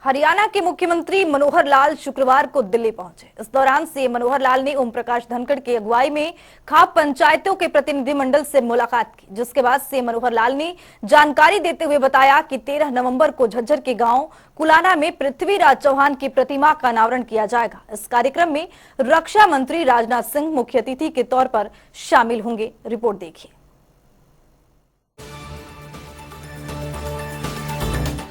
हरियाणा के मुख्यमंत्री मनोहर लाल शुक्रवार को दिल्ली पहुंचे। इस दौरान सीएम मनोहर लाल ने ओम प्रकाश धनखड़ की अगुवाई में खाप पंचायतों के प्रतिनिधिमंडल से मुलाकात की, जिसके बाद सीएम मनोहर लाल ने जानकारी देते हुए बताया कि 13 नवंबर को झज्जर के गांव कुलाना में पृथ्वीराज चौहान की प्रतिमा का अनावरण किया जाएगा। इस कार्यक्रम में रक्षा मंत्री राजनाथ सिंह मुख्य अतिथि के तौर पर शामिल होंगे। रिपोर्ट देखिए।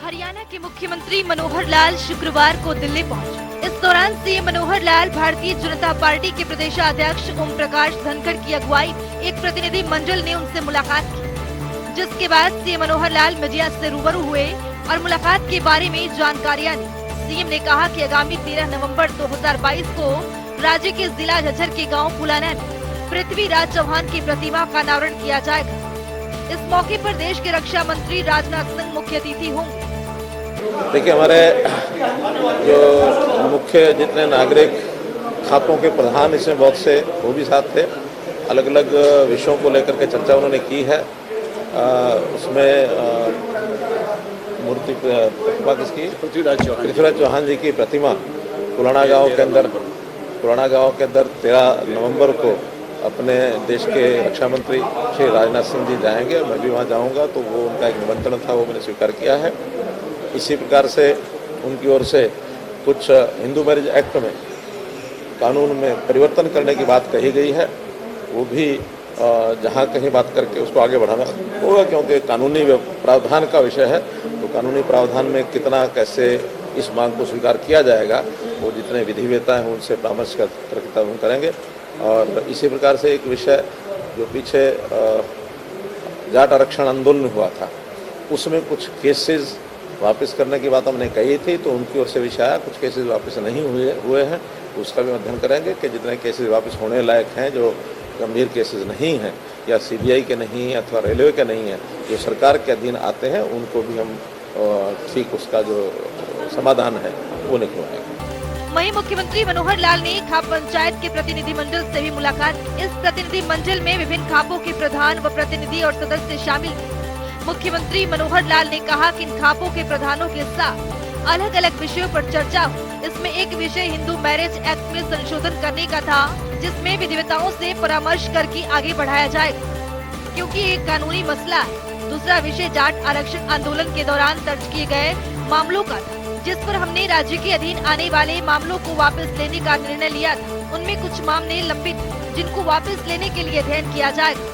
हरियाणा के मुख्यमंत्री मनोहर लाल शुक्रवार को दिल्ली पहुंचे। इस दौरान सीएम मनोहर लाल भारतीय जनता पार्टी के प्रदेशाध्यक्ष ओम प्रकाश धनखड़ की अगुवाई एक प्रतिनिधि मंडल ने उनसे मुलाकात की, जिसके बाद सीएम मनोहर लाल मीडिया से रूबरू हुए और मुलाकात के बारे में जानकारियां दी। सीएम ने कहा कि आगामी 13 नवंबर 2022 को राज्य के जिला झज्जर के गाँव कुलाना में पृथ्वीराज चौहान की प्रतिमा का अनावरण किया जाएगा। इस मौके पर देश के रक्षा मंत्री राजनाथ सिंह मुख्य अतिथि होंगे। देखिए, हमारे जो मुख्य जितने नागरिक खापों के प्रधान इसमें बहुत से वो भी साथ थे। अलग अलग विषयों को लेकर के चर्चा उन्होंने की है। उसमें मूर्ति प्रतिमा किसकी? पृथ्वीराज चौहान जी की प्रतिमा कुलाना गांव के अंदर 13 नवंबर को अपने देश के रक्षा मंत्री श्री राजनाथ सिंह जी जाएंगे। मैं भी वहाँ जाऊँगा, तो वो उनका एक निमंत्रण था, वो मैंने स्वीकार किया है। इसी प्रकार से उनकी ओर से कुछ हिंदू मैरिज एक्ट में कानून में परिवर्तन करने की बात कही गई है। वो भी जहाँ कहीं बात करके उसको आगे बढ़ाना होगा, क्योंकि कानूनी प्रावधान का विषय है। तो कानूनी प्रावधान में कितना कैसे इस मांग को स्वीकार किया जाएगा, वो जितने विधिवेता हैं उनसे परामर्श करके हम करेंगे। और इसी प्रकार से एक विषय जो पीछे जाट आरक्षण आंदोलन हुआ था, उसमें कुछ केसेस वापस करने की बात हमने कही थी, तो उनकी ओर से विषय आया। कुछ केसेस वापस नहीं हुए हैं, उसका भी अध्ययन करेंगे कि जितने केसेस वापस होने लायक हैं, जो गंभीर केसेस नहीं हैं या सीबीआई के नहीं है अथवा रेलवे के नहीं है, जो सरकार के अधीन आते हैं, उनको भी हम ठीक उसका जो समाधान है वो निकलवाएंगे। वहीं मुख्यमंत्री मनोहर लाल ने खाप पंचायत के प्रतिनिधि मंडल से भी मुलाकात। इस प्रतिनिधि मंडल में विभिन्न खापों के प्रधान व प्रतिनिधि और सदस्य शामिल थे। मुख्यमंत्री मनोहर लाल ने कहा कि इन खापों के प्रधानों के साथ अलग अलग विषयों पर चर्चा हुई। इसमें एक विषय हिंदू मैरिज एक्ट में संशोधन करने का था, जिसमें विधिवेताओं से परामर्श करके आगे बढ़ाया जाएगा, क्योंकि एक कानूनी मसला है। दूसरा विषय जाट आरक्षण आंदोलन के दौरान दर्ज किए गए मामलों का था, जिस पर हमने राज्य के अधीन आने वाले मामलों को वापस लेने का निर्णय लिया था। उनमें कुछ मामले लंबित हैं, जिनको वापस लेने के लिए अध्ययन किया जाएगा।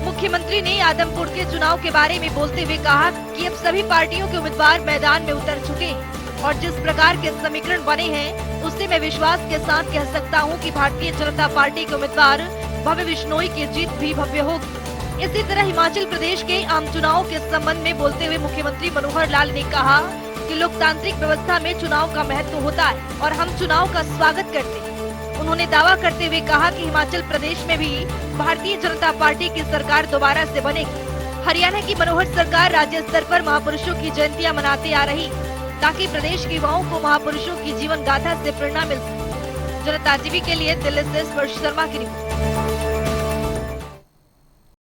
मुख्यमंत्री ने आदमपुर के चुनाव के बारे में बोलते हुए कहा कि अब सभी पार्टियों के उम्मीदवार मैदान में उतर चुके हैं और जिस प्रकार के समीकरण बने हैं, उससे मैं विश्वास के साथ कह सकता हूं कि भारतीय जनता पार्टी के उम्मीदवार भव्य बिश्नोई की जीत भी भव्य होगी। इसी तरह हिमाचल प्रदेश के आम चुनाव के संबंध में बोलते हुए मुख्यमंत्री मनोहर लाल ने कहा कि लोकतांत्रिक व्यवस्था में चुनाव का महत्व होता है और हम चुनाव का स्वागत करते हैं। उन्होंने दावा करते हुए कहा कि हिमाचल प्रदेश में भी भारतीय जनता पार्टी की सरकार दोबारा से बनेगी। हरियाणा की मनोहर सरकार राज्य स्तर पर महापुरुषों की जयंतियां मनाते आ रही, ताकि प्रदेश के युवाओं को महापुरुषों की जीवन गाथा से प्रेरणा मिल सके। जनता टीवी के लिए दिल्ली से स्पर्श शर्मा की रिपोर्ट।